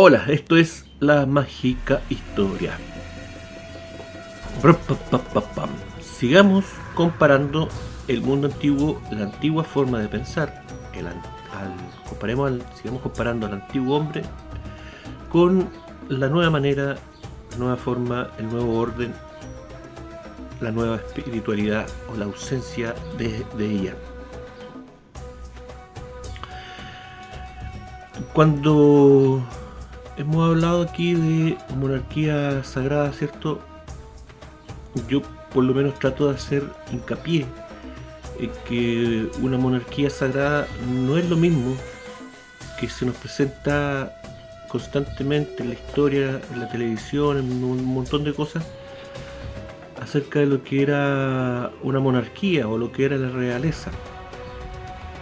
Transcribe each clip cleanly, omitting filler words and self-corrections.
Hola, esto es La Mágica Historia. Sigamos comparando el mundo antiguo, la antigua forma de pensar. Sigamos comparando al antiguo hombre con la nueva manera, la nueva forma, el nuevo orden, la nueva espiritualidad o la ausencia de ella. Cuando hemos hablado aquí de monarquía sagrada, ¿cierto? Yo por lo menos trato de hacer hincapié en que una monarquía sagrada no es lo mismo que se nos presenta constantemente en la historia, en la televisión, en un montón de cosas acerca de lo que era una monarquía o lo que era la realeza.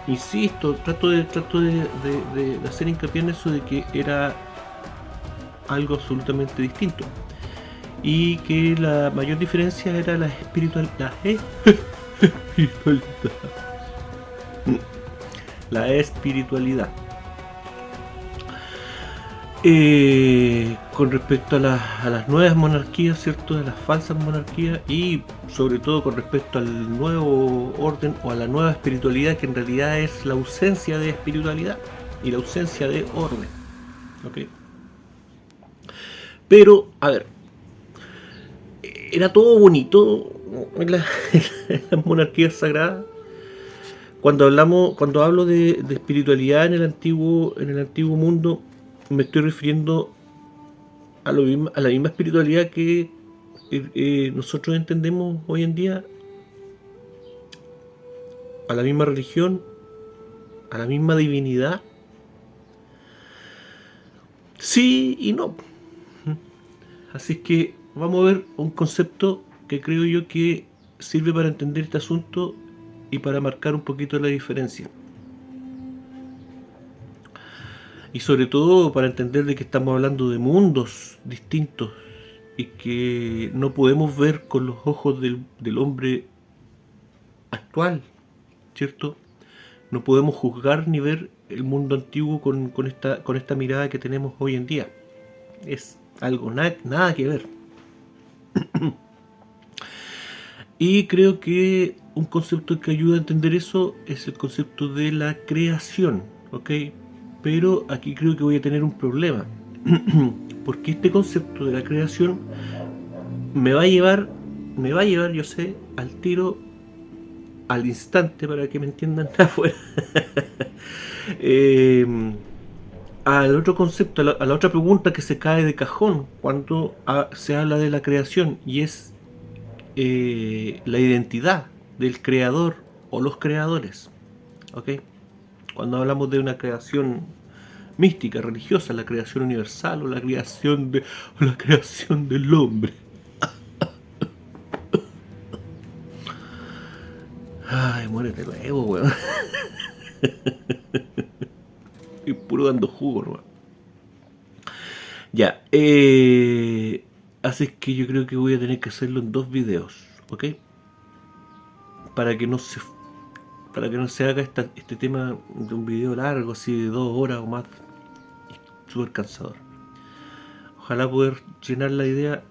Insisto, trato de hacer hincapié en eso de que era algo absolutamente distinto y que la mayor diferencia era la espiritualidad. La espiritualidad. Con respecto a las nuevas monarquías, ¿cierto? De las falsas monarquías y sobre todo con respecto al nuevo orden o a la nueva espiritualidad, que en realidad es la ausencia de espiritualidad y la ausencia de orden. ¿Ok? Pero, a ver, era todo bonito en en las monarquías sagradas. Cuando hablo de espiritualidad en el antiguo mundo, me estoy refiriendo a la misma espiritualidad que nosotros entendemos hoy en día, a la misma religión, a la misma divinidad. Sí y no. Así es que vamos a ver un concepto que creo yo que sirve para entender este asunto y para marcar un poquito la diferencia. Y sobre todo para entender de que estamos hablando de mundos distintos y que no podemos ver con los ojos del hombre actual, ¿cierto? No podemos juzgar ni ver el mundo antiguo con esta mirada que tenemos hoy en día. Es algo nada que ver. Y creo que un concepto que ayuda a entender eso es el concepto de la creación, ¿ok? Pero aquí creo que voy a tener un problema, porque este concepto de la creación me va a llevar, yo sé, al tiro, al instante, para que me entiendan afuera, eh, al otro concepto, a la otra pregunta que se cae de cajón cuando se habla de la creación, y es la identidad del creador o los creadores. ¿Ok? Cuando hablamos de una creación mística, religiosa, la creación universal o la creación del hombre. Ay, muérete luego, weón. Y puro dando jugo, ¿no? Ya, así que yo creo que voy a tener que hacerlo en dos videos, ¿ok? Para que no se haga este tema de un video largo, así de 2 horas o más, súper cansador. Ojalá poder llenar la idea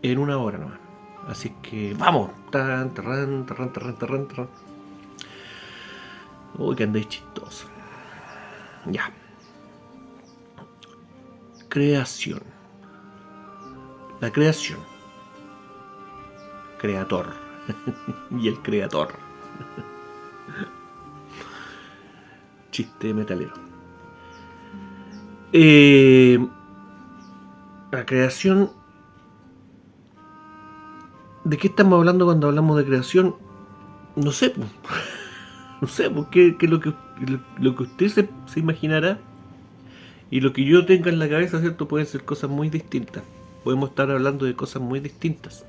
en 1 hora nomás. Así que vamos. Tan, tarran, tarran, tarran, tarran, tarran. Uy, que andáis chistoso. Ya. Creación. La creación. Creator. Y el creador. Chiste metalero. La creación. ¿De qué estamos hablando cuando hablamos de creación? No sé. No sé, porque lo que usted se imaginará y lo que yo tenga en la cabeza, ¿cierto? Pueden ser cosas muy distintas. Podemos estar hablando de cosas muy distintas.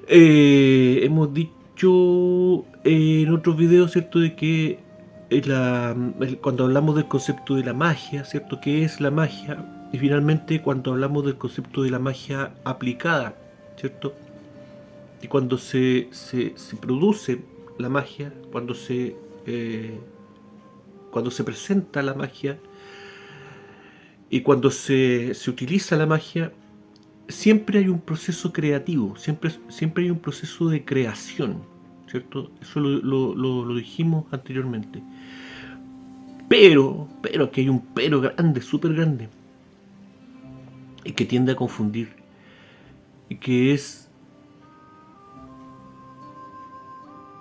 Hemos dicho en otros videos, ¿cierto? De que cuando hablamos del concepto de la magia, ¿cierto? ¿Qué es la magia? Y finalmente cuando hablamos del concepto de la magia aplicada, ¿cierto? Y cuando se produce la magia, cuando se presenta la magia, Y cuando se utiliza la magia, siempre hay un proceso creativo, siempre hay un proceso de creación, ¿cierto? Eso lo dijimos anteriormente. Pero que hay un pero grande, súper grande, y que tiende a confundir, y que es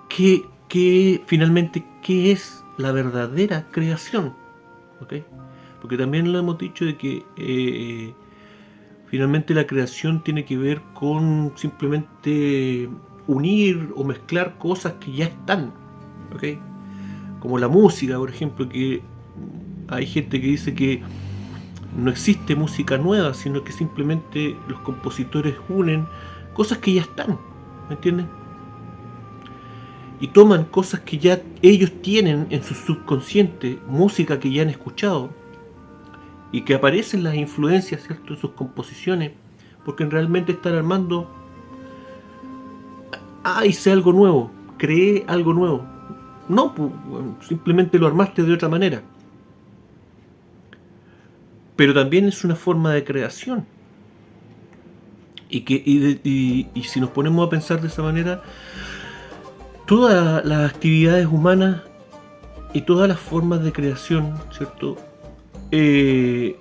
que finalmente, ¿qué es la verdadera creación? ¿Ok? Porque también lo hemos dicho de que finalmente la creación tiene que ver con simplemente unir o mezclar cosas que ya están, ¿ok? Como la música, por ejemplo, que hay gente que dice que no existe música nueva, sino que simplemente los compositores unen cosas que ya están, ¿me entienden? Y toman cosas que ya ellos tienen en su subconsciente, música que ya han escuchado, y que aparecen las influencias, ¿cierto?, en sus composiciones, porque realmente están armando, hice algo nuevo, creé algo nuevo. No, pues, simplemente lo armaste de otra manera. Pero también es una forma de creación. Y si nos ponemos a pensar de esa manera, todas las actividades humanas y todas las formas de creación, ¿cierto?,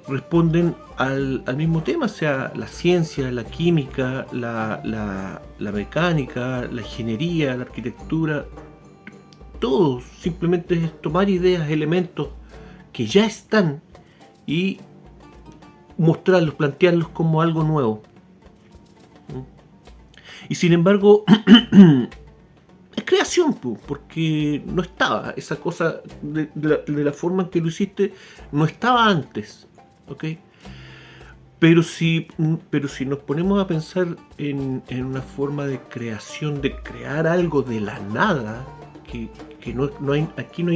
responden al mismo tema, o sea, la ciencia, la química, la mecánica, la ingeniería, la arquitectura, todo simplemente es tomar ideas, elementos que ya están y mostrarlos, plantearlos como algo nuevo. Y sin embargo, es creación, porque no estaba esa cosa de la forma en que lo hiciste, no estaba antes, ¿ok? Pero si nos ponemos a pensar en una forma de creación, de crear algo de la nada, que no hay, aquí no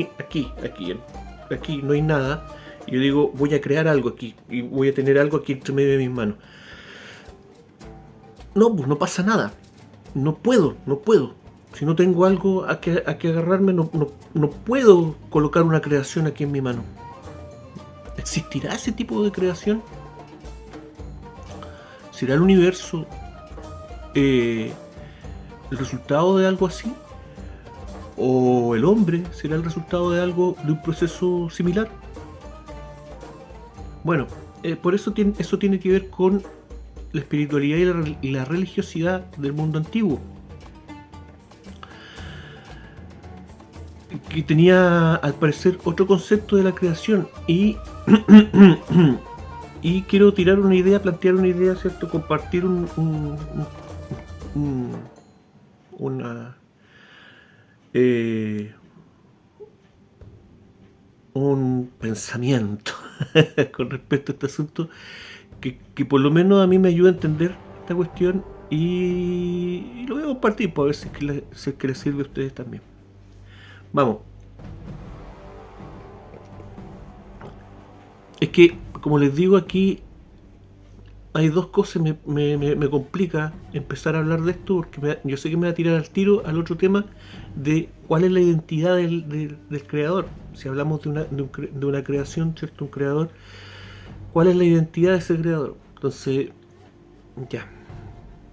hay nada, y yo digo, voy a crear algo aquí, y voy a tener algo aquí entre medio de mis manos. No, pues no pasa nada. No puedo. Si no tengo algo a que agarrarme, no puedo colocar una creación aquí en mi mano. ¿Existirá ese tipo de creación? ¿Será el universo el resultado de algo así? ¿O el hombre será el resultado de un proceso similar? Bueno, por eso eso tiene que ver con la espiritualidad y la religiosidad del mundo antiguo, que tenía al parecer otro concepto de la creación, y y quiero plantear una idea, ¿cierto? Compartir un pensamiento con respecto a este asunto, que por lo menos a mí me ayuda a entender esta cuestión, y lo voy a compartir para ver si es que les sirve a ustedes también. Vamos. Es que, como les digo, aquí hay dos cosas. Me complica empezar a hablar de esto, porque yo sé que me va a tirar al tiro al otro tema de cuál es la identidad del creador. Si hablamos de una creación, ¿cierto? Un creador, ¿cuál es la identidad de ese creador? Entonces, ya,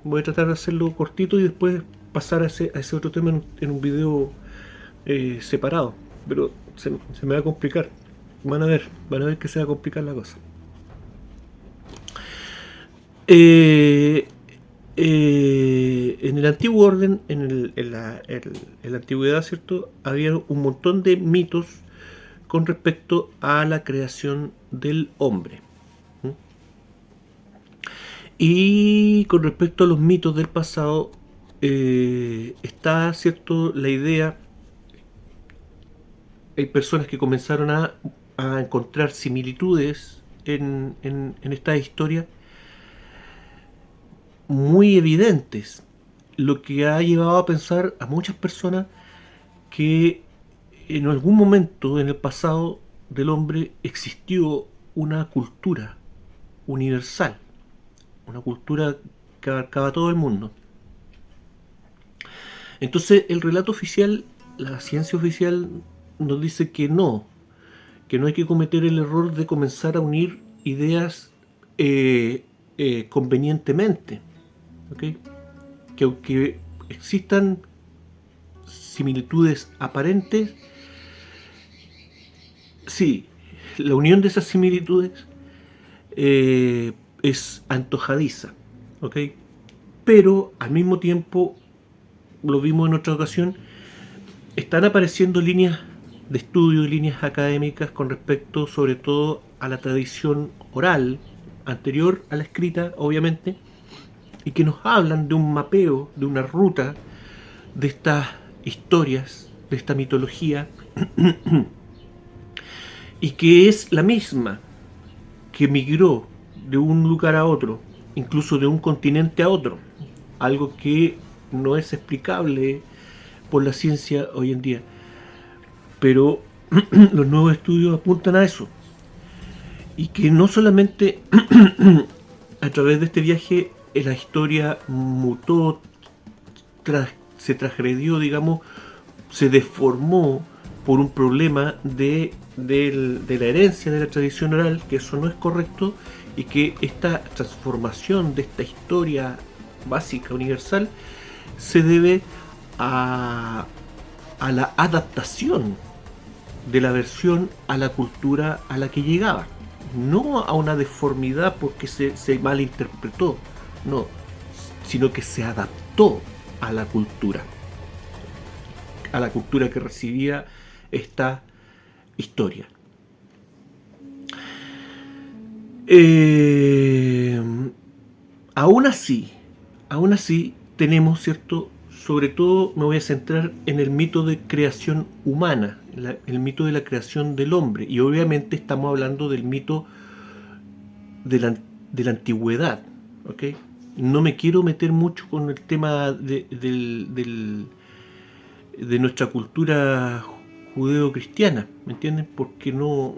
voy a tratar de hacerlo cortito y después pasar a ese otro tema en un video separado, pero se me va a complicar. Van a ver que se va a complicar la cosa. En el antiguo orden, en la antigüedad, ¿cierto?, había un montón de mitos con respecto a la creación del hombre. Y con respecto a los mitos del pasado, está, ¿cierto?, la idea. Hay personas que comenzaron a encontrar similitudes en esta historia muy evidentes, lo que ha llevado a pensar a muchas personas que en algún momento en el pasado del hombre existió una cultura universal, una cultura que abarcaba todo el mundo. Entonces el relato oficial, la ciencia oficial, nos dice que no hay que cometer el error de comenzar a unir ideas convenientemente, ¿okay? Que aunque existan similitudes aparentes, sí, la unión de esas similitudes es antojadiza, ¿ok? Pero al mismo tiempo, lo vimos en otra ocasión, están apareciendo líneas de estudio, líneas académicas con respecto sobre todo a la tradición oral, anterior a la escrita, obviamente, y que nos hablan de un mapeo, de una ruta de estas historias, de esta mitología, y que es la misma que migró de un lugar a otro, incluso de un continente a otro, algo que no es explicable por la ciencia hoy en día. Pero los nuevos estudios apuntan a eso, y que no solamente a través de este viaje la historia mutó, se transgredió, digamos, se deformó por un problema de la herencia de la tradición oral, que eso no es correcto, y que esta transformación de esta historia básica, universal, se debe a la adaptación de la versión a la cultura a la que llegaba, no a una deformidad porque se malinterpretó, no, sino que se adaptó a la cultura que recibía esta historia. Aún así tenemos, ¿cierto? Sobre todo me voy a centrar en el mito de creación humana, el mito de la creación del hombre, y obviamente estamos hablando del mito de la antigüedad, ¿ok? No me quiero meter mucho con el tema de nuestra cultura judeo-cristiana, ¿me entienden? Porque no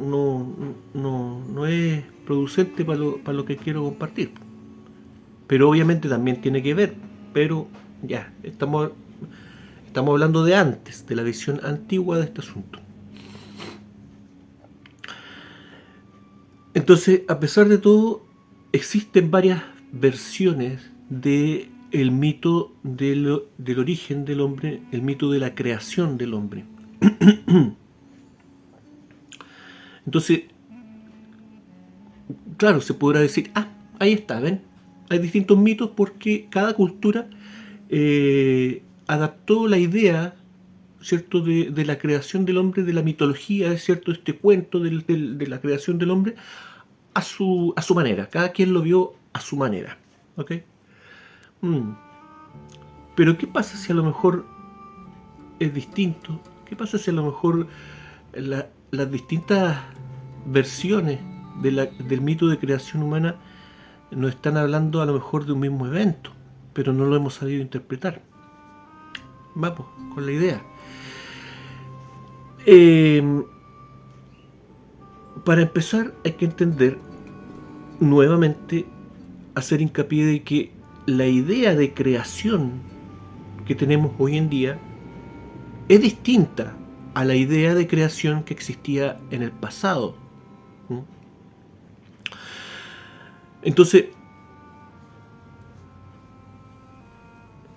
es producente para lo que quiero compartir. Pero obviamente también tiene que ver, pero ya, estamos hablando de antes, de la visión antigua de este asunto. Entonces, a pesar de todo, existen varias versiones de el mito del origen del hombre, el mito de la creación del hombre. Entonces, claro, se podrá decir, ahí está, ¿ven? Hay distintos mitos porque cada cultura adaptó la idea, ¿cierto?, de la creación del hombre, de la mitología, ¿cierto?, este cuento de la creación del hombre a su manera. Cada quien lo vio a su manera, ¿ok? Pero ¿qué pasa si a lo mejor es distinto? ¿Qué pasa si a lo mejor las distintas versiones del mito de creación humana nos están hablando a lo mejor de un mismo evento, pero no lo hemos sabido interpretar? Vamos con la idea. Para empezar hay que entender nuevamente, hacer hincapié de que la idea de creación que tenemos hoy en día es distinta a la idea de creación que existía en el pasado. Entonces,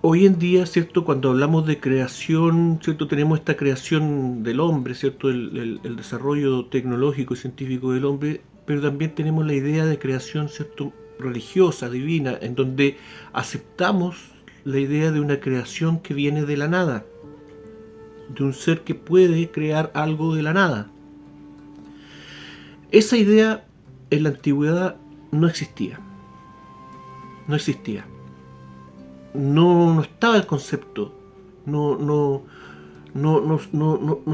hoy en día, ¿cierto?, cuando hablamos de creación, ¿cierto?, tenemos esta creación del hombre, ¿cierto?, el desarrollo tecnológico y científico del hombre, pero también tenemos la idea de creación, ¿cierto?, religiosa, divina, en donde aceptamos la idea de una creación que viene de la nada, de un ser que puede crear algo de la nada. Esa idea en la antigüedad no existía. No existía. No estaba el concepto. No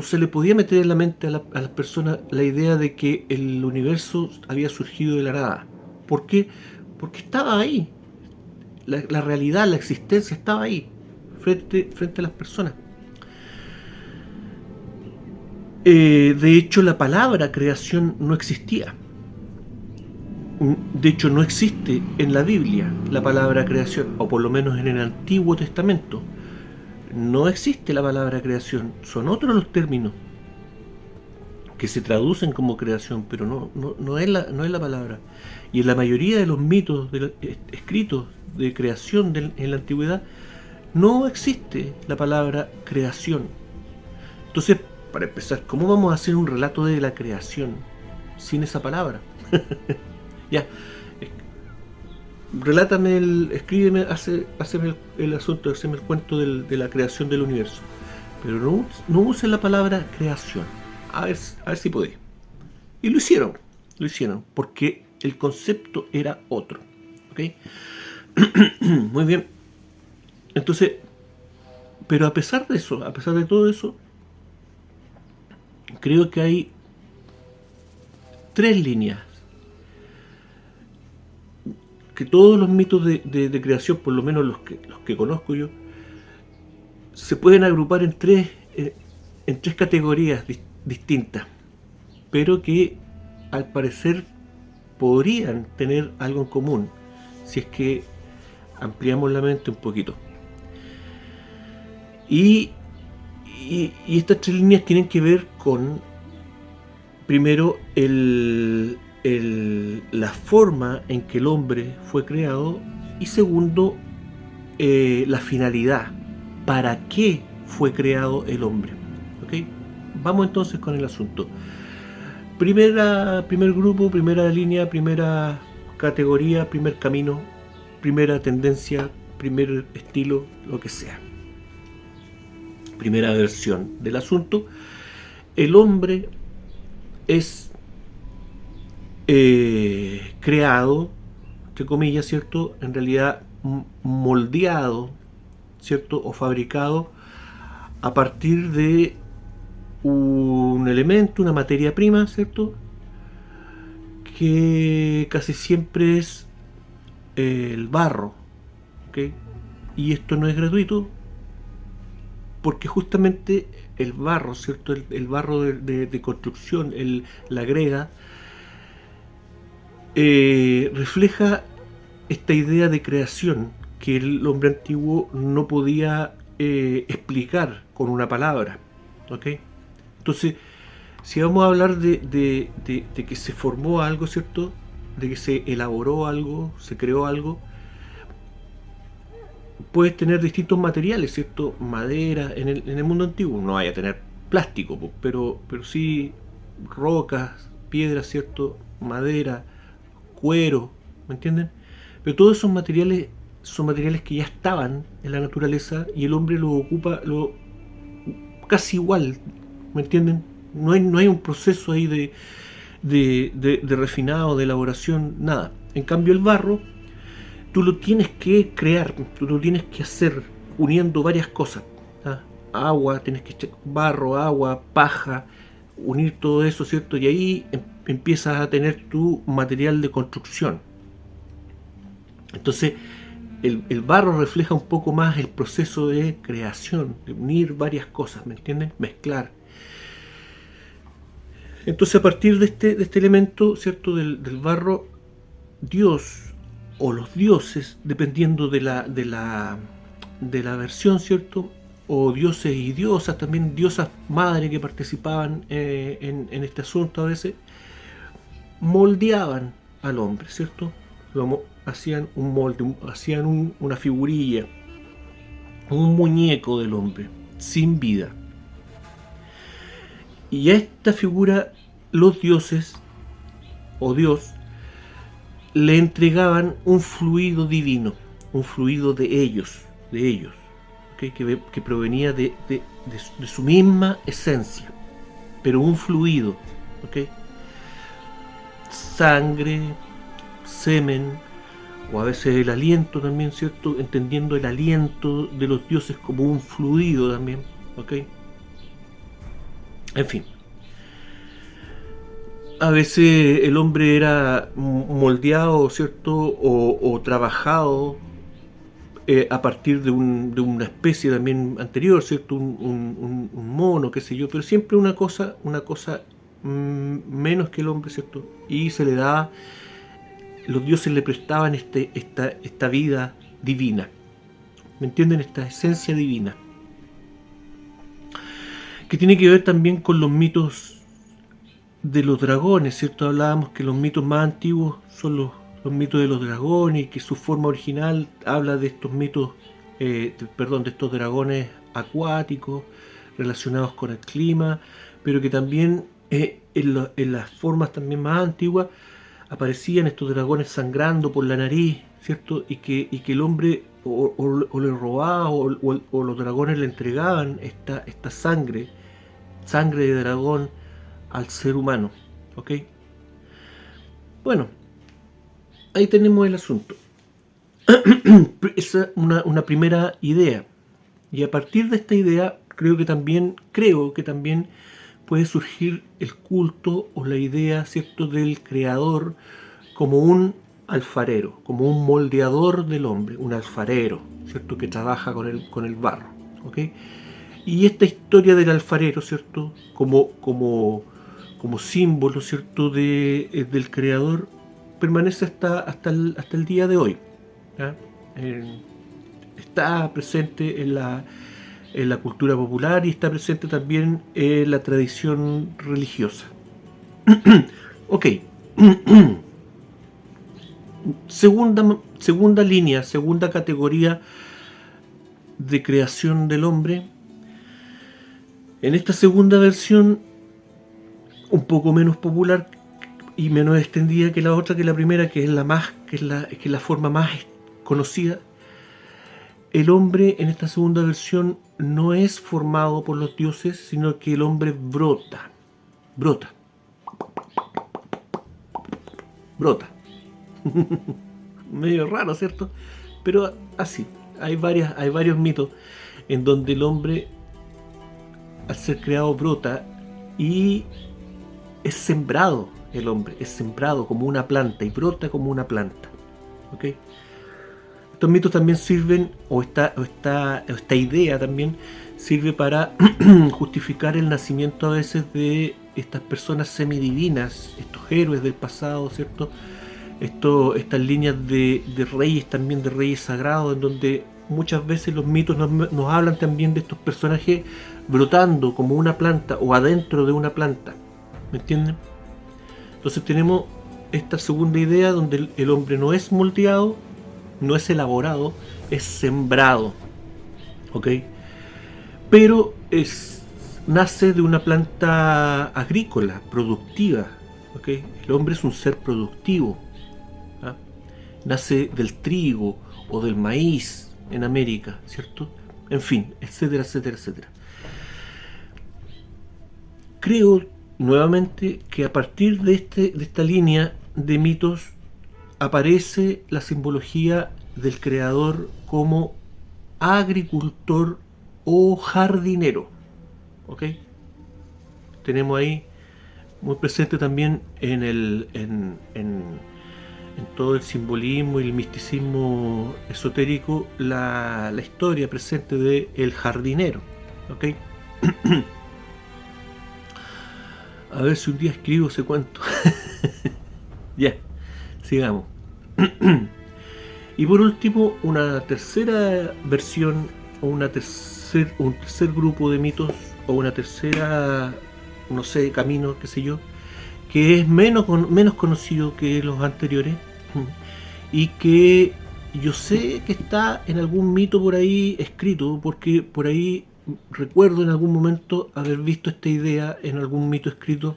se le podía meter en la mente a las personas la idea de que el universo había surgido de la nada. ¿Por qué? Porque estaba ahí. La realidad, la existencia estaba ahí, frente a las personas. De hecho, la palabra creación no existía. De hecho, no existe en la Biblia la palabra creación, o por lo menos en el Antiguo Testamento. No existe la palabra creación, son otros los términos. que se traducen como creación, pero no es la palabra. Y en la mayoría de los mitos escritos de creación en la antigüedad, no existe la palabra creación. Entonces, para empezar, ¿cómo vamos a hacer un relato de la creación sin esa palabra? Ya, relátame, escríbeme, hazme el asunto, hazme el cuento de la creación del universo. Pero no use la palabra creación. A ver si podéis. Y lo hicieron, porque el concepto era otro. ¿Ok? Muy bien. Entonces, pero a pesar de eso, a pesar de todo eso, creo que hay tres líneas que todos los mitos de creación, por lo menos los que conozco yo, se pueden agrupar en tres categorías distintas, pero que al parecer podrían tener algo en común si es que ampliamos la mente un poquito. Y estas tres líneas tienen que ver con, primero, la forma en que el hombre fue creado, y segundo, la finalidad, para qué fue creado el hombre. ¿Okay? Vamos entonces con el asunto. Primer grupo, primera línea, primera categoría, primer camino, primera tendencia, primer estilo, lo que sea. Primera versión del asunto. El hombre es creado, entre comillas, ¿cierto? En realidad moldeado, ¿cierto? O fabricado a partir de un elemento, una materia prima, ¿cierto? Que casi siempre es el barro, ¿ok? Y esto no es gratuito, porque justamente el barro, ¿cierto? El barro de construcción, la greda, refleja esta idea de creación que el hombre antiguo no podía explicar con una palabra, ¿ok? Entonces, si vamos a hablar de que se formó algo, ¿cierto? De que se elaboró algo, se creó algo, puedes tener distintos materiales, ¿cierto? Madera, en el mundo antiguo no vaya a tener plástico, pero sí rocas, piedras, ¿cierto? Madera, cuero, ¿me entienden? Pero todos esos materiales son materiales que ya estaban en la naturaleza y el hombre los ocupa casi igual, ¿me entienden? No hay un proceso ahí de refinado, de elaboración, nada. En cambio el barro, tú lo tienes que crear, tú lo tienes que hacer uniendo varias cosas. ¿Ah? Agua, tienes que echar barro, agua, paja, unir todo eso, ¿cierto? Y ahí empiezas a tener tu material de construcción. Entonces, el barro refleja un poco más el proceso de creación, de unir varias cosas, ¿me entienden? Mezclar. Entonces, a partir de este elemento, ¿cierto? Del barro, Dios o los dioses, dependiendo de la versión, ¿cierto? O dioses y diosas, también diosas madre que participaban en este asunto a veces, moldeaban al hombre, ¿cierto? Hacían un molde, hacían una figurilla, un muñeco del hombre, sin vida. Y a esta figura los dioses o Dios le entregaban un fluido divino, un fluido de ellos, ¿okay? que provenía de su misma esencia, pero un fluido, ¿okay? Sangre, semen, o a veces el aliento también, ¿cierto? Entendiendo el aliento de los dioses como un fluido también, ¿ok? En fin. A veces el hombre era moldeado, ¿cierto? O trabajado a partir de una especie también anterior, ¿cierto? Un mono, qué sé yo, pero siempre una cosa menos que el hombre, ¿cierto? Y se le da, los dioses le prestaban esta vida divina, ¿me entienden? Esta esencia divina, que tiene que ver también con los mitos de los dragones, ¿cierto? Hablábamos que los mitos más antiguos son los mitos de los dragones y que su forma original habla de estos mitos, de estos dragones acuáticos relacionados con el clima, pero que también en las formas también más antiguas aparecían estos dragones sangrando por la nariz, ¿cierto? Y que el hombre o le robaba o los dragones le entregaban esta sangre de dragón al ser humano, ¿ok? Bueno, ahí tenemos el asunto. Esa es una primera idea. Y a partir de esta idea, creo que también puede surgir el culto o la idea, ¿cierto?, del creador como un alfarero, como un moldeador del hombre, un alfarero, ¿cierto?, que trabaja con el barro, ¿ok? Y esta historia del alfarero, ¿cierto?, como símbolo, ¿cierto?, del creador, permanece hasta el día de hoy. ¿Ya? Está presente en la cultura popular y está presente también en la tradición religiosa. Ok. Segunda línea, segunda categoría de creación del hombre. En esta segunda versión, un poco menos popular y menos extendida que la otra, que la primera, que es la forma más conocida, el hombre en esta segunda versión no es formado por los dioses, sino que el hombre brota. Medio raro, ¿cierto? Pero así, hay varios mitos en donde el hombre, al ser creado, brota y es sembrado. El hombre es sembrado como una planta y brota como una planta, ¿ok? Estos mitos también sirven, o esta idea también sirve para justificar el nacimiento a veces de estas personas semidivinas, estos héroes del pasado, ¿cierto? Estas líneas de reyes, también de reyes sagrados, en donde muchas veces los mitos nos hablan también de estos personajes brotando como una planta o adentro de una planta, ¿me entienden? Entonces tenemos esta segunda idea donde el hombre no es moldeado, no es elaborado, es sembrado, ¿ok? Pero nace de una planta agrícola, productiva, ¿ok? El hombre es un ser productivo, ¿ah? Nace del trigo o del maíz en América, ¿cierto? En fin, etcétera, etcétera, etcétera. Creo nuevamente que a partir de esta línea de mitos aparece la simbología del creador como agricultor o jardinero, ¿ok? Tenemos ahí muy presente también en todo el simbolismo y el misticismo esotérico la historia presente de el jardinero, ¿ok? A ver si un día escribo ese cuento. Ya, sigamos. Y por último, una tercera versión o un tercer grupo de mitos o una tercera, no sé, camino, qué sé yo, que es menos conocido que los anteriores y que yo sé que está en algún mito por ahí escrito, porque por ahí recuerdo en algún momento haber visto esta idea en algún mito escrito.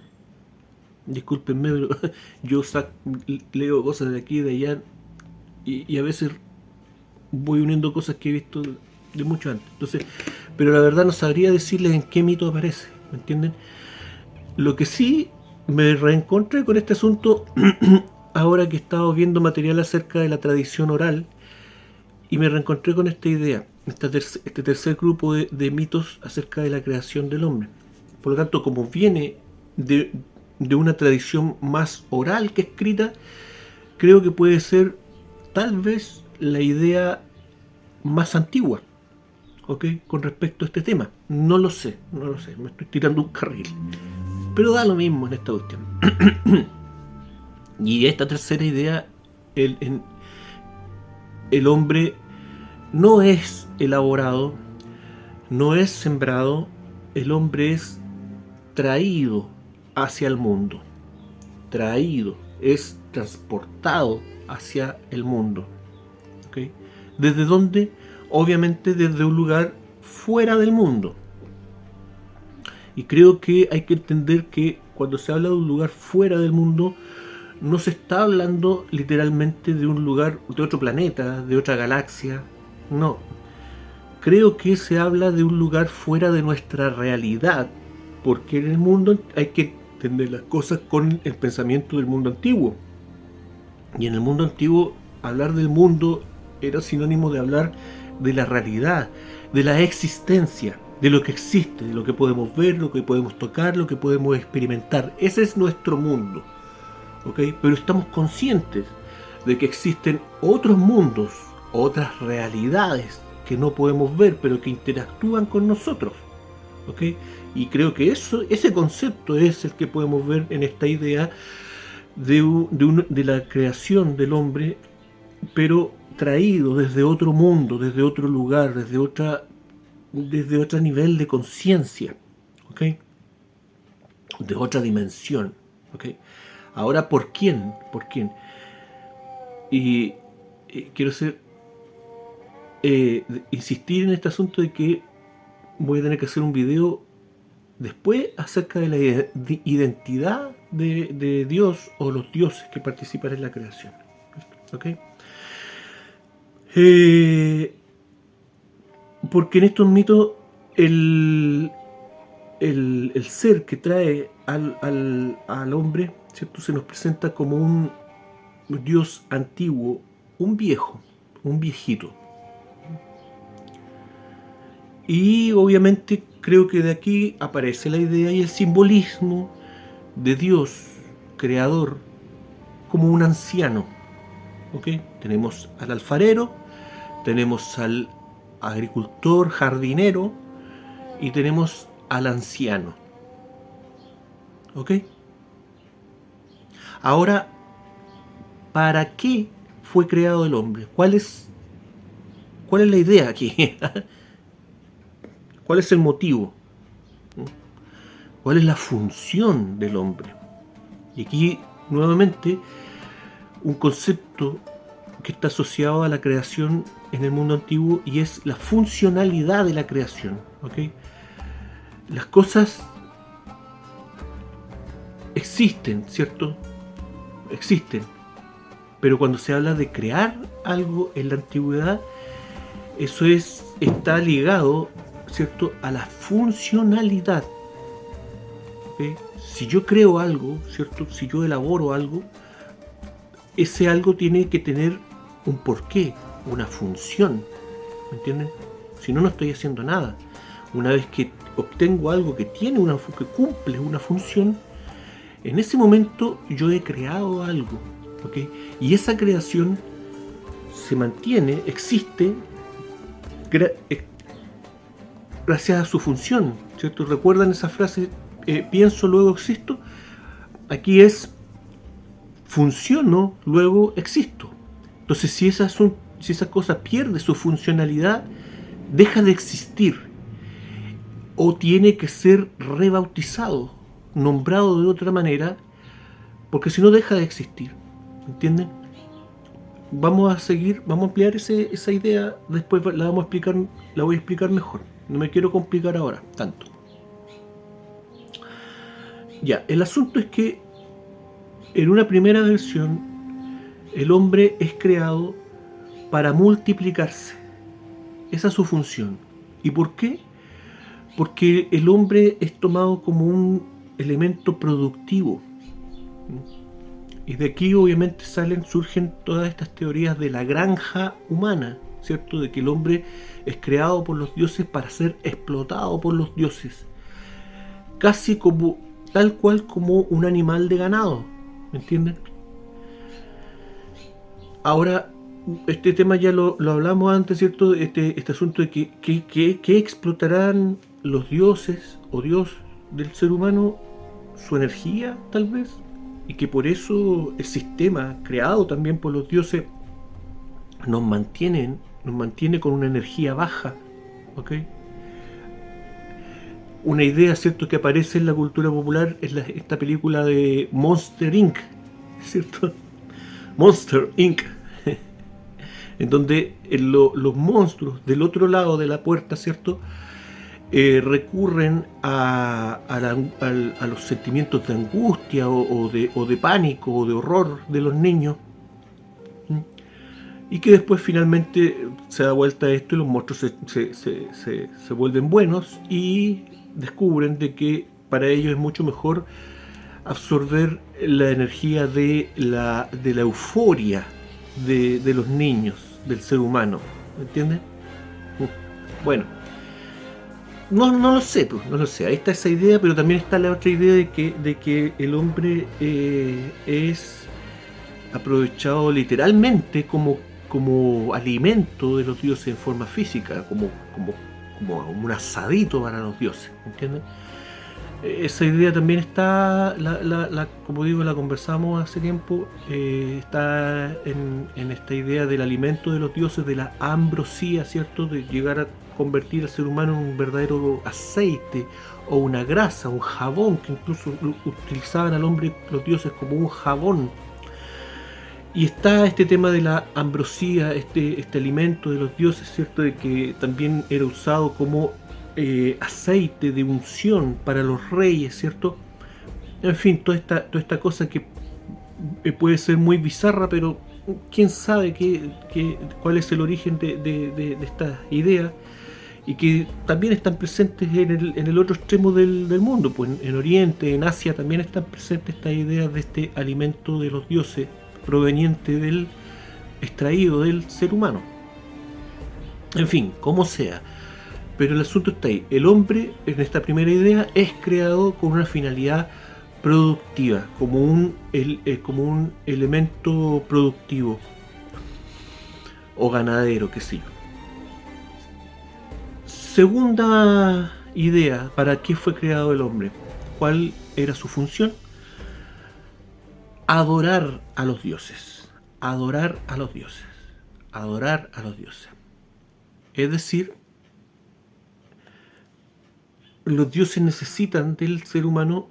Discúlpenme, pero yo leo cosas de aquí y de allá y a veces voy uniendo cosas que he visto de mucho antes. Entonces, pero la verdad no sabría decirles en qué mito aparece, ¿me entienden? Lo que sí me reencontré con este asunto ahora que he estado viendo material acerca de la tradición oral y me reencontré con esta idea, este tercer grupo de mitos acerca de la creación del hombre. Por lo tanto, como viene de una tradición más oral que escrita, creo que puede ser tal vez la idea más antigua, ¿ok? Con respecto a este tema. No lo sé, me estoy tirando un carril. Pero da lo mismo en esta cuestión. Y esta tercera idea, el hombre no es elaborado, no es sembrado, el hombre es traído hacia el mundo. Traído, es transportado hacia el mundo. ¿Okay? ¿Desde dónde? Obviamente desde un lugar fuera del mundo. Y creo que hay que entender que cuando se habla de un lugar fuera del mundo, no se está hablando literalmente de un lugar, de otro planeta, de otra galaxia. No. Creo que se habla de un lugar fuera de nuestra realidad. Porque en el mundo hay que entender las cosas con el pensamiento del mundo antiguo. Y en el mundo antiguo, hablar del mundo era sinónimo de hablar de la realidad, de la existencia, de lo que existe, de lo que podemos ver, lo que podemos tocar, lo que podemos experimentar. Ese es nuestro mundo, ¿ok? Pero estamos conscientes de que existen otros mundos, otras realidades que no podemos ver, pero que interactúan con nosotros, ¿ok? Y creo que ese concepto es el que podemos ver en esta idea de la creación del hombre, pero traído desde otro mundo, desde otro lugar, desde otro nivel de conciencia, ¿ok? De otra dimensión, ¿ok? Ahora, ¿por quién? ¿Por quién? Y quiero insistir en este asunto de que voy a tener que hacer un video después acerca de la identidad de Dios o los dioses que participan en la creación, ¿ok? Porque en estos mitos el ser que trae al hombre, ¿cierto?, se nos presenta como un Dios antiguo, un viejo, un viejito. Y obviamente creo que de aquí aparece la idea y el simbolismo de Dios creador como un anciano. ¿Ok? Tenemos al alfarero, tenemos al agricultor, jardinero y tenemos al anciano. ¿Ok? Ahora, ¿para qué fue creado el hombre? ¿Cuál es la idea aquí? ¿Cuál es el motivo? ¿Cuál es la función del hombre? Y aquí, nuevamente, un concepto que está asociado a la creación en el mundo antiguo y es la funcionalidad de la creación. ¿Okay? Las cosas existen, ¿cierto? Existen. Pero cuando se habla de crear algo en la antigüedad, eso está ligado, ¿cierto?, a la funcionalidad. ¿Okay? Si yo creo algo, ¿cierto?, si yo elaboro algo, ese algo tiene que tener un porqué, una función, ¿me entienden? Si no, no estoy haciendo nada. Una vez que obtengo algo que que cumple una función, en ese momento yo he creado algo, ¿okay? Y esa creación se mantiene, existe, gracias a su función, ¿cierto? ¿Recuerdan esa frase? Pienso, luego existo. Aquí es funciono, luego existo. Entonces, si esa cosa pierde su funcionalidad, deja de existir o tiene que ser rebautizado, nombrado de otra manera, porque si no deja de existir. ¿Entienden? Vamos a ampliar esa idea, después la voy a explicar mejor. No me quiero complicar ahora tanto. Ya, el asunto es que en una primera versión el hombre es creado para multiplicarse. Esa es su función. ¿Y por qué? Porque el hombre es tomado como un elemento productivo. Y de aquí obviamente surgen todas estas teorías de la granja humana, ¿cierto? De que el hombre es creado por los dioses para ser explotado por los dioses. Casi tal cual como un animal de ganado, ¿me entienden? Ahora, este tema ya lo hablamos antes, ¿cierto? Este asunto de que explotarán los dioses o Dios del ser humano, su energía tal vez, y que por eso el sistema creado también por los dioses nos mantiene con una energía baja, ¿ok? una idea, ¿cierto?, que aparece en la cultura popular es esta película de Monster Inc., ¿cierto? Monster Inc., en donde los monstruos del otro lado de la puerta, ¿cierto?, recurren a los sentimientos de angustia o de pánico o de horror de los niños, y que después finalmente se da vuelta a esto y los monstruos se vuelven buenos y descubren de que para ellos es mucho mejor absorber la energía de la euforia de los niños, del ser humano. ¿Me entiendes? Bueno, no lo sé, pues, no lo sé. Ahí está esa idea, pero también está la otra idea de que el hombre es aprovechado literalmente como alimento de los dioses en forma física, como un asadito para los dioses, ¿entiendes? Esa idea también está, como digo, la conversamos hace tiempo, está en esta idea del alimento de los dioses, de la ambrosía, ¿cierto? De llegar a convertir al ser humano en un verdadero aceite o una grasa, un jabón, que incluso utilizaban al hombre los dioses como un jabón. Y está este tema de la ambrosía, este alimento de los dioses, ¿cierto? De que también era usado como aceite de unción para los reyes, ¿cierto? En fin, toda esta cosa que puede ser muy bizarra, pero quién sabe cuál es el origen de esta idea, y que también están presentes en el otro extremo del mundo, pues en Oriente, en Asia también están presentes estas ideas de este alimento de los dioses proveniente extraído del ser humano. En fin, como sea. Pero el asunto está ahí. El hombre, en esta primera idea, es creado con una finalidad productiva, como un elemento productivo o ganadero, qué sé yo. Segunda idea, ¿para qué fue creado el hombre? ¿Cuál era su función? Adorar a los dioses. Adorar a los dioses. Adorar a los dioses. Es decir, los dioses necesitan del ser humano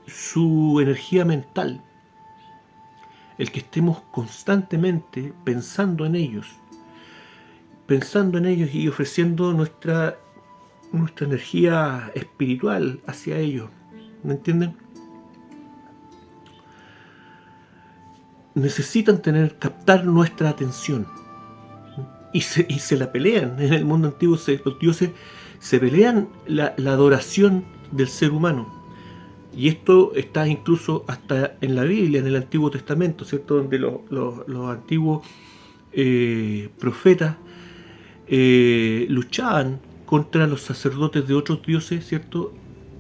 su energía mental, el que estemos constantemente pensando en ellos y ofreciendo nuestra energía espiritual hacia ellos. ¿Me entienden? Necesitan captar nuestra atención y se la pelean. En el mundo antiguo los dioses se pelean la adoración del ser humano. Y esto está incluso hasta en la Biblia, en el Antiguo Testamento, ¿cierto? Donde los antiguos profetas luchaban contra los sacerdotes de otros dioses, ¿cierto?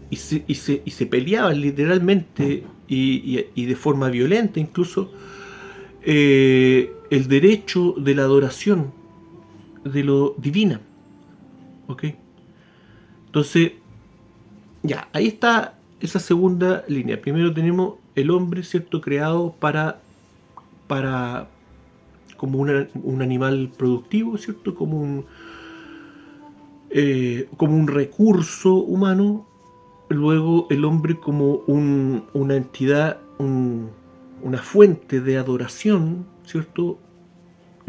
Y se peleaban literalmente y de forma violenta incluso el derecho de la adoración de lo divina. ¿Ok? Entonces, ya, ahí está esa segunda línea. Primero tenemos el hombre, ¿cierto?, creado para como un animal productivo, ¿cierto?, como un recurso humano. Luego el hombre como una entidad, una fuente de adoración, ¿cierto?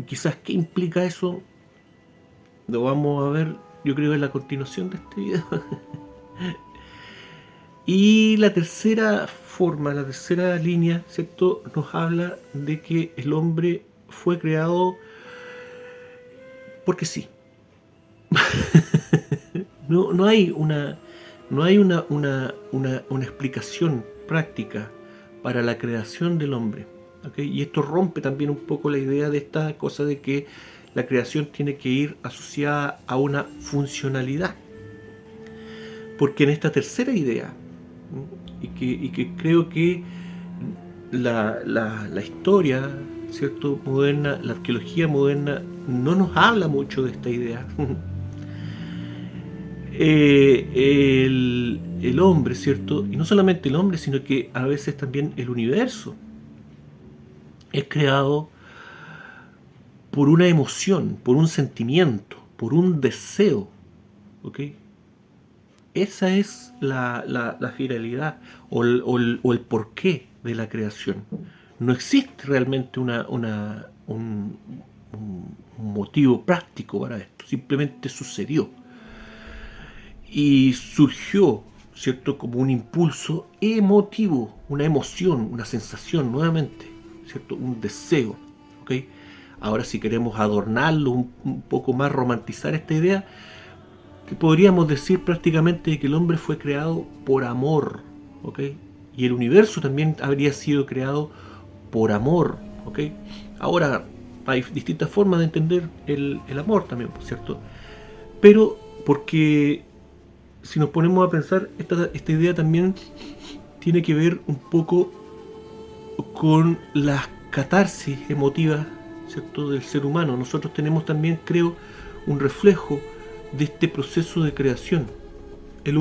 Quizás, ¿qué implica eso? Lo vamos a ver, yo creo, en la continuación de este video. Y la tercera forma, la tercera línea, ¿cierto?, nos habla de que el hombre fue creado porque sí. No hay una explicación práctica para la creación del hombre. ¿Okay? Y esto rompe también un poco la idea de esta cosa de que la creación tiene que ir asociada a una funcionalidad. Porque en esta tercera idea, y que creo que la historia, ¿cierto?, moderna, la arqueología moderna no nos habla mucho de esta idea. El hombre, ¿cierto? Y no solamente el hombre, sino que a veces también el universo es creado por una emoción, por un sentimiento, por un deseo, ¿ok? esa es la finalidad o el porqué de la creación. No existe realmente un motivo práctico para esto, simplemente sucedió y surgió, ¿cierto?, como un impulso emotivo, una emoción, una sensación nuevamente, ¿cierto?, un deseo, ¿ok? Ahora, si queremos adornarlo un poco más, romantizar esta idea, que podríamos decir prácticamente que el hombre fue creado por amor, ¿ok? Y el universo también habría sido creado por amor, ¿ok? Ahora, hay distintas formas de entender el amor también, por cierto. Pero, porque si nos ponemos a pensar, esta idea también tiene que ver un poco con las catarsis emotivas, ¿cierto?, del ser humano. Nosotros tenemos también, creo, un reflejo de este proceso de creación. El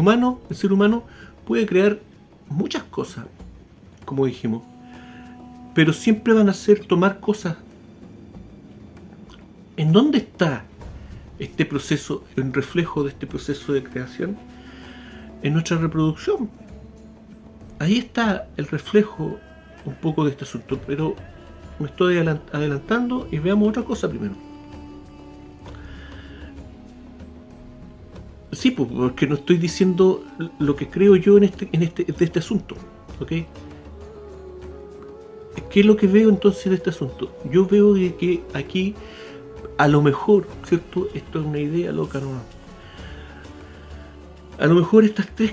ser humano, puede crear muchas cosas, como dijimos, pero siempre van a ser tomar cosas. ¿En dónde está este proceso, el reflejo de este proceso de creación? En nuestra reproducción. Ahí está el reflejo un poco de este asunto, pero me estoy adelantando y veamos otra cosa primero. Sí, porque no estoy diciendo lo que creo yo de este asunto, ¿ok? ¿Qué es lo que veo entonces de este asunto? Yo veo que aquí, a lo mejor, ¿cierto? Esto es una idea loca, ¿no? A lo mejor estas tres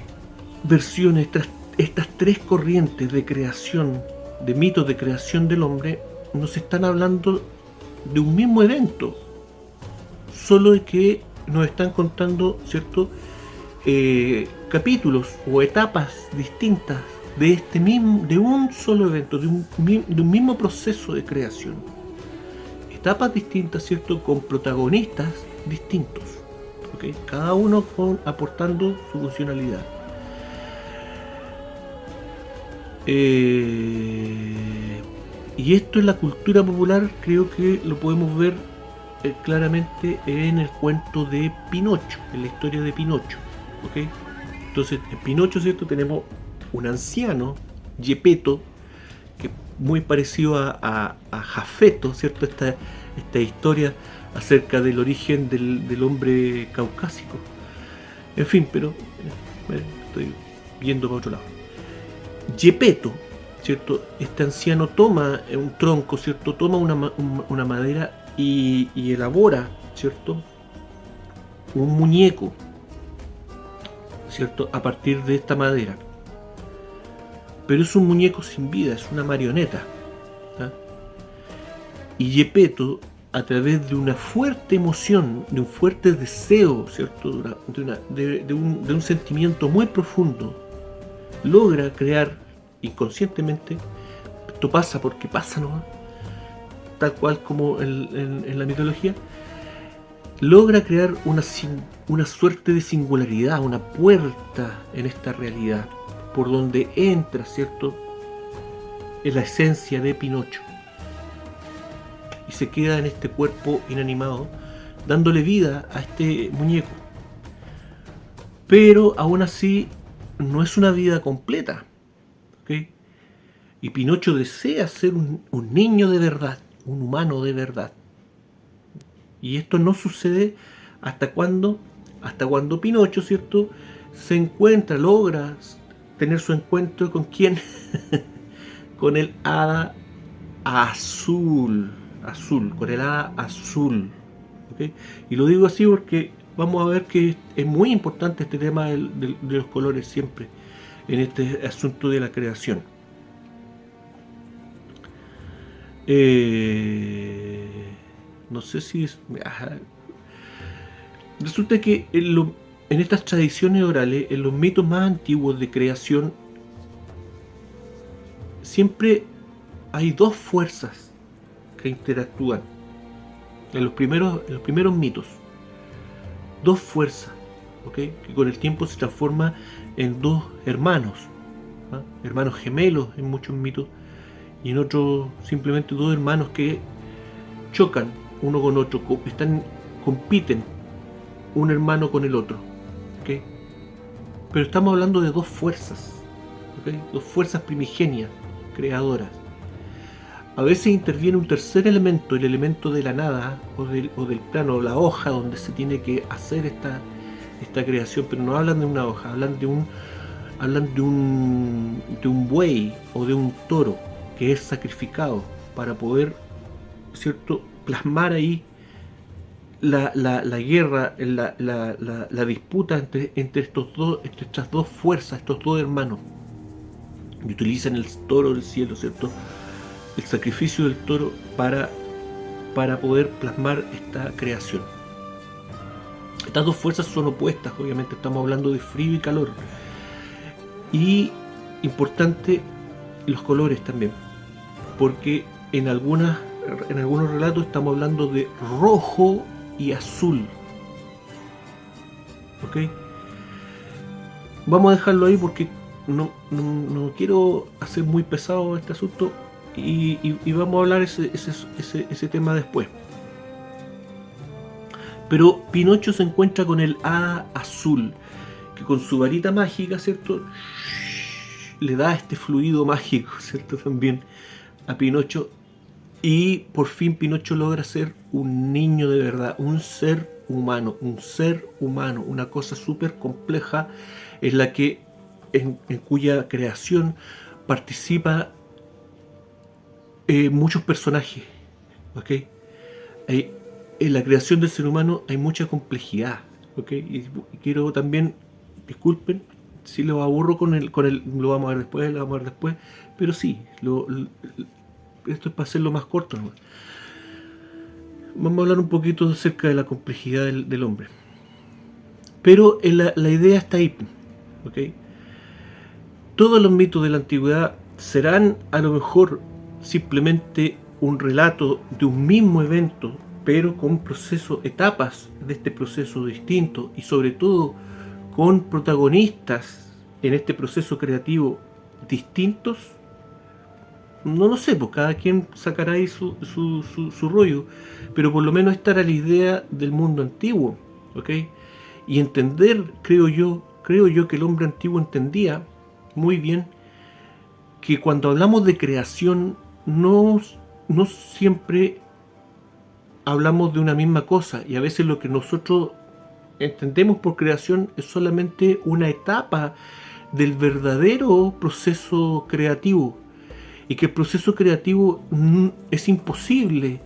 versiones, estas tres corrientes de creación, de mitos de creación del hombre, nos están hablando de un mismo evento, solo de que nos están contando, ¿cierto?, capítulos o etapas distintas de un solo evento, de un mismo proceso de creación. Etapas distintas, ¿cierto?, con protagonistas distintos, ¿okay? Cada uno aportando su funcionalidad. Y esto en la cultura popular creo que lo podemos ver claramente en el cuento de Pinocho, en la historia de Pinocho, ¿ok? Entonces, en Pinocho, ¿cierto?, tenemos un anciano, Gepetto, que es muy parecido a Jafeto, ¿cierto? Esta historia acerca del origen del hombre caucásico. En fin, pero estoy yendo para otro lado. Gepetto, ¿cierto? Este anciano toma un tronco, ¿cierto? Toma una madera y elabora, ¿cierto?, un muñeco, ¿cierto?, a partir de esta madera. Pero es un muñeco sin vida, es una marioneta, ¿ah? Y Gepetto, a través de una fuerte emoción, de un fuerte deseo, ¿cierto?, de un sentimiento muy profundo, logra crear inconscientemente, esto pasa porque pasa, ¿no?, tal cual como en la mitología, logra crear una suerte de singularidad, una puerta en esta realidad, por donde entra, ¿cierto?, en la esencia de Pinocho, y se queda en este cuerpo inanimado, dándole vida a este muñeco. Pero aún así no es una vida completa, ¿ok? Y Pinocho desea ser un niño de verdad, un humano de verdad. Y esto no sucede hasta cuando Pinocho, ¿cierto?, logra tener su encuentro con quién, con el hada azul, con el hada azul, ¿okay? Y lo digo así porque vamos a ver que es muy importante este tema de los colores siempre en este asunto de la creación. No sé si es... Resulta que en estas tradiciones orales, en los mitos más antiguos de creación, siempre hay dos fuerzas que interactúan. En los primeros mitos, dos fuerzas, ¿okay?, que con el tiempo se transforman en dos hermanos, ¿ah?, hermanos gemelos en muchos mitos, y en otros simplemente dos hermanos que chocan uno con otro, compiten un hermano con el otro, ¿okay? pero estamos hablando de dos fuerzas, ¿okay? Dos fuerzas primigenias, creadoras. A veces interviene un tercer elemento, el elemento de la nada o del plano, la hoja donde se tiene que hacer esta creación, pero no hablan de una hoja, hablan de un buey o de un toro que es sacrificado para poder, ¿cierto?, plasmar ahí la guerra, la disputa entre estas dos fuerzas, estos dos hermanos. Y utilizan el toro del cielo, ¿cierto?, el sacrificio del toro para poder plasmar esta creación. Estas dos fuerzas son opuestas, obviamente estamos hablando de frío y calor. Y importante, los colores también, porque en algunos relatos estamos hablando de rojo y azul. ¿Ok? Vamos a dejarlo ahí porque no quiero hacer muy pesado este asunto y vamos a hablar ese tema después. Pero Pinocho se encuentra con el hada azul, que con su varita mágica, ¿cierto?, le da este fluido mágico, ¿cierto?, también a Pinocho. Y por fin Pinocho logra ser un niño de verdad, un ser humano, una cosa súper compleja en la que, en cuya creación participa muchos personajes, ¿ok? En la creación del ser humano hay mucha complejidad, ¿ok? Y quiero también, disculpen si lo aburro con el, lo vamos a ver después, pero sí, esto es para hacerlo más corto, ¿no? Vamos a hablar un poquito acerca de la complejidad del hombre. Pero la idea está ahí, ¿ok? Todos los mitos de la antigüedad serán a lo mejor simplemente un relato de un mismo evento, pero con etapas de este proceso distintos y sobre todo con protagonistas en este proceso creativo distintos. No lo sé, pues cada quien sacará ahí su rollo, pero por lo menos esta era la idea del mundo antiguo, ¿ok? Y entender, creo yo que el hombre antiguo entendía muy bien que cuando hablamos de creación no siempre hablamos de una misma cosa, y a veces lo que nosotros entendemos por creación es solamente una etapa del verdadero proceso creativo, y que el proceso creativo es imposible,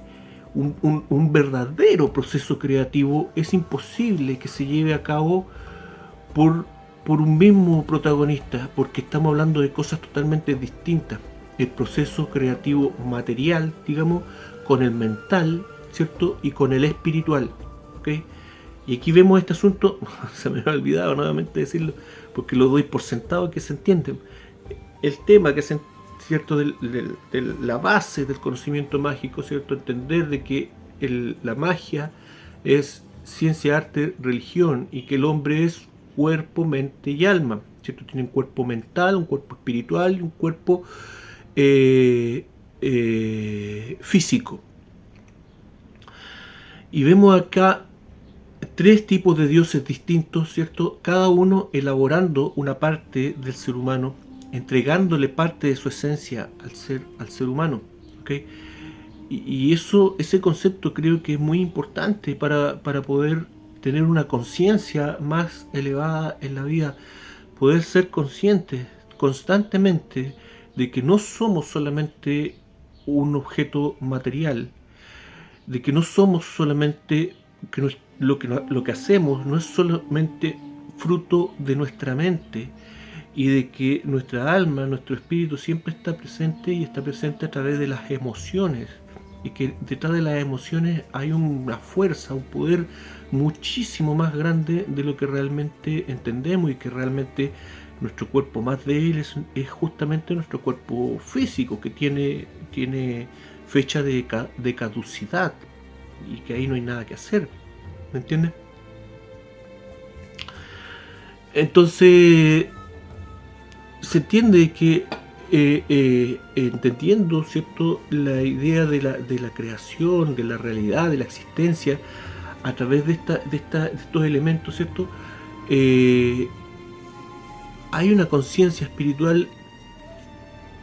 un verdadero proceso creativo es imposible que se lleve a cabo por un mismo protagonista, porque estamos hablando de cosas totalmente distintas. El proceso creativo material, digamos, con el mental, ¿cierto?, y con el espiritual, ¿ok? Y aquí vemos este asunto, se me ha olvidado nuevamente decirlo, porque lo doy por sentado que se entiende. El tema que se, ¿cierto?, de la base del conocimiento mágico, ¿cierto?, entender de que la magia es ciencia, arte, religión, y que el hombre es cuerpo, mente y alma, ¿cierto? Tiene un cuerpo mental, un cuerpo espiritual y un cuerpo físico. Y vemos acá tres tipos de dioses distintos, ¿cierto? Cada uno elaborando una parte del ser humano, entregándole parte de su esencia al ser humano, ¿ok? Y ese concepto creo que es muy importante para poder tener una conciencia más elevada en la vida, poder ser conscientes constantemente de que no somos solamente un objeto material, de que no somos solamente lo que hacemos no es solamente fruto de nuestra mente, y de que nuestra alma, nuestro espíritu siempre está presente, y está presente a través de las emociones, y que detrás de las emociones hay una fuerza, un poder muchísimo más grande de lo que realmente entendemos, y que realmente nuestro cuerpo más débil es justamente nuestro cuerpo físico, que tiene fecha de caducidad, y que ahí no hay nada que hacer, ¿me entiendes? Entonces se entiende que entendiendo, ¿cierto?, la idea de la creación, de la realidad, de la existencia a través de estos elementos, ¿cierto?, hay una conciencia espiritual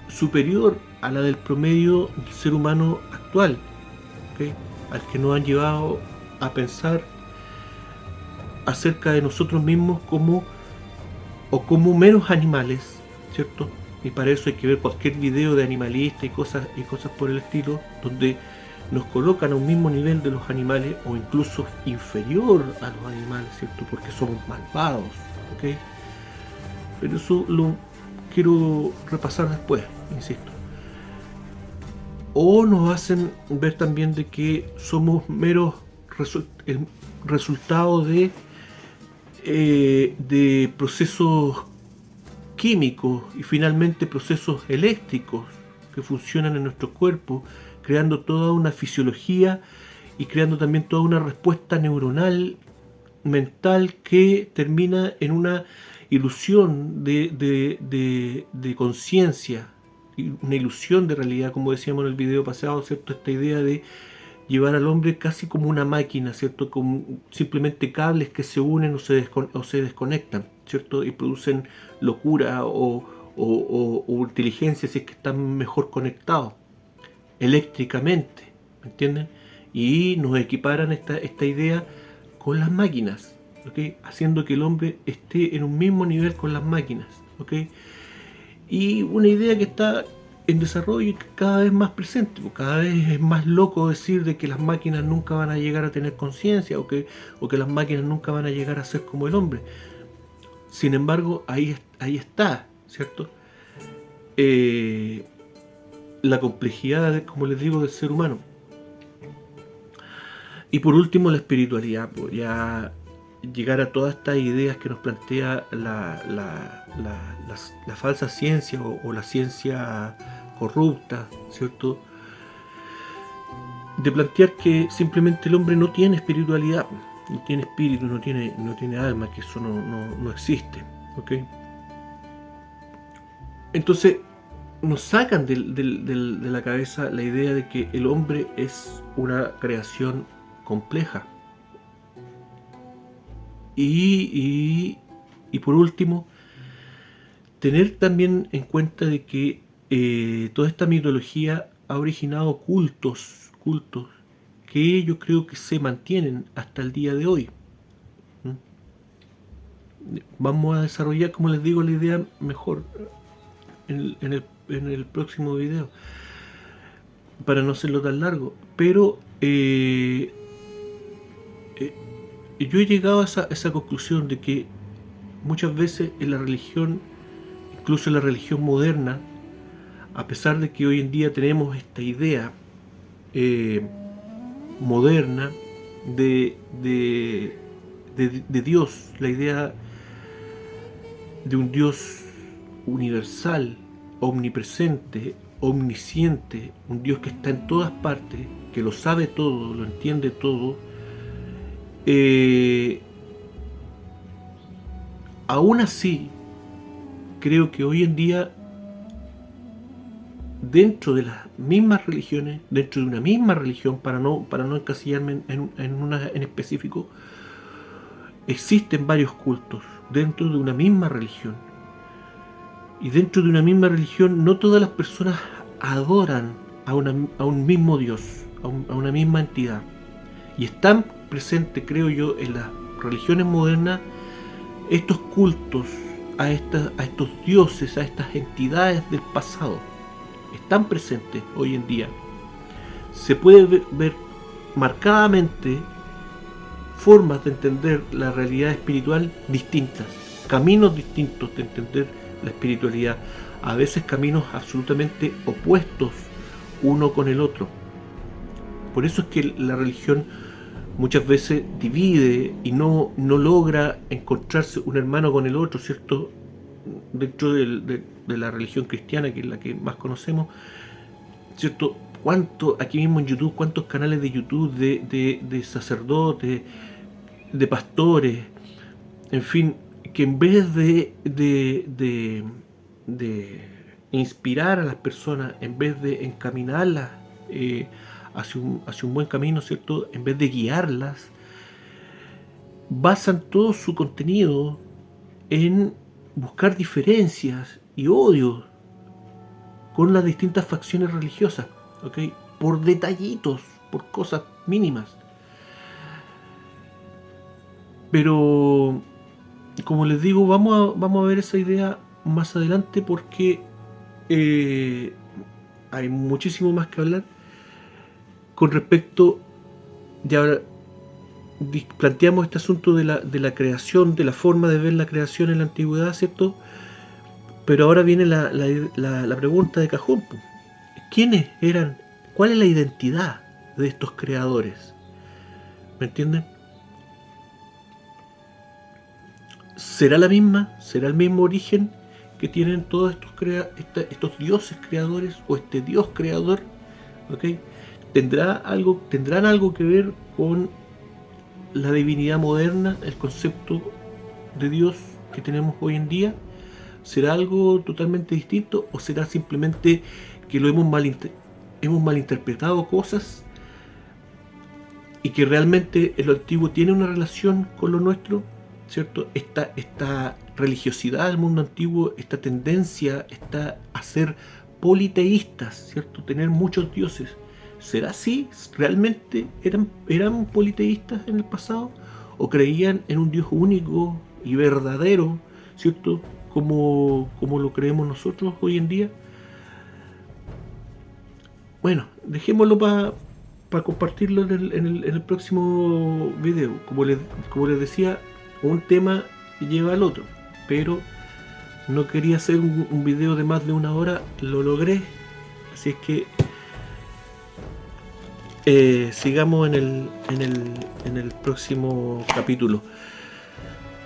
superior a la del promedio del ser humano actual, ¿okay? Al que nos han llevado a pensar acerca de nosotros mismos como meros animales, ¿cierto? Y para eso hay que ver cualquier video de animalista y cosas por el estilo, donde nos colocan a un mismo nivel de los animales o incluso inferior a los animales, ¿cierto? Porque somos malvados, ¿ok? Pero eso lo quiero repasar después, insisto. O nos hacen ver también de que somos meros resultados de procesos químicos y finalmente procesos eléctricos que funcionan en nuestro cuerpo, creando toda una fisiología y creando también toda una respuesta neuronal mental que termina en una ilusión de conciencia, una ilusión de realidad, como decíamos en el video pasado, ¿cierto? Esta idea de llevar al hombre casi como una máquina, ¿cierto? Como simplemente cables que se unen o se desconectan, ¿cierto? Y producen locura o inteligencia si es que están mejor conectados eléctricamente, ¿me entienden? Y nos equiparan esta idea con las máquinas, ¿ok? Haciendo que el hombre esté en un mismo nivel con las máquinas, ¿ok? Y una idea que está en desarrollo y cada vez más presente, porque cada vez es más loco decir de que las máquinas nunca van a llegar a tener conciencia o que las máquinas nunca van a llegar a ser como el hombre. Sin embargo, ahí está, ¿cierto? La complejidad, como les digo, del ser humano. Y por último, la espiritualidad, pues ya llegar a todas estas ideas que nos plantea la falsa ciencia o la ciencia corrupta, ¿cierto? De plantear que simplemente el hombre no tiene espiritualidad, no tiene espíritu, no tiene alma, que eso no existe, ¿ok? Entonces nos sacan de la cabeza la idea de que el hombre es una creación compleja. Y por último, tener también en cuenta de que toda esta mitología ha originado cultos que yo creo que se mantienen hasta el día de hoy. Vamos a desarrollar, como les digo, la idea mejor en el próximo video, para no hacerlo tan largo. Pero yo he llegado a esa conclusión de que muchas veces en la religión, incluso en la religión moderna, a pesar de que hoy en día tenemos esta idea moderna de Dios, la idea de un Dios universal, omnipresente, omnisciente, un Dios que está en todas partes, que lo sabe todo, lo entiende todo, aún así creo que hoy en día, dentro de las mismas religiones, dentro de una misma religión, para no encasillarme en una en específico, existen varios cultos dentro de una misma religión. Y dentro de una misma religión no todas las personas adoran a un mismo Dios, a una misma entidad. Y están presentes, creo yo, en las religiones modernas estos cultos a estos dioses, a estas entidades del pasado. Están presentes hoy en día. Se puede ver marcadamente formas de entender la realidad espiritual distintas, caminos distintos de entender la espiritualidad, a veces caminos absolutamente opuestos uno con el otro. Por eso es que la religión muchas veces divide y no logra encontrarse un hermano con el otro, ¿cierto? Dentro de la religión cristiana, que es la que más conocemos, ¿cierto? Aquí mismo en YouTube, cuántos canales de YouTube de sacerdotes, de pastores, en fin, que en vez de inspirar a las personas, en vez de encaminarlas hacia un buen camino, ¿cierto? En vez de guiarlas, basan todo su contenido en buscar diferencias y odio con las distintas facciones religiosas, ¿ok? Por detallitos, por cosas mínimas. Pero, como les digo, vamos a ver esa idea más adelante porque hay muchísimo más que hablar con respecto. Ya planteamos este asunto de la creación, de la forma de ver la creación en la antigüedad, ¿cierto? Pero ahora viene la pregunta de cajón. ¿Quiénes eran? ¿Cuál es la identidad de estos creadores? ¿Me entienden? ¿Será la misma? ¿Será el mismo origen que tienen todos estos dioses creadores o este dios creador? ¿Okay? ¿Tendrán algo que ver con la divinidad moderna, el concepto de Dios que tenemos hoy en día? ¿Será algo totalmente distinto o será simplemente que lo hemos malinterpretado cosas y que realmente lo antiguo tiene una relación con lo nuestro? ¿Cierto? Esta religiosidad del mundo antiguo, esta tendencia está a ser politeístas, ¿cierto? Tener muchos dioses. ¿Será así? ¿Realmente eran politeístas en el pasado? ¿O creían en un Dios único y verdadero, ¿cierto? Como lo creemos nosotros hoy en día? Bueno, dejémoslo para compartirlo en el próximo video. Como les decía, un tema lleva al otro, pero no quería hacer un video de más de una hora, lo logré, así es que sigamos en el próximo capítulo.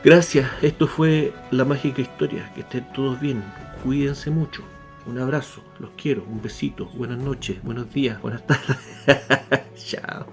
Gracias, esto fue La Mágica Historia, que estén todos bien, cuídense mucho, un abrazo, los quiero, un besito, buenas noches, buenos días, buenas tardes, chao.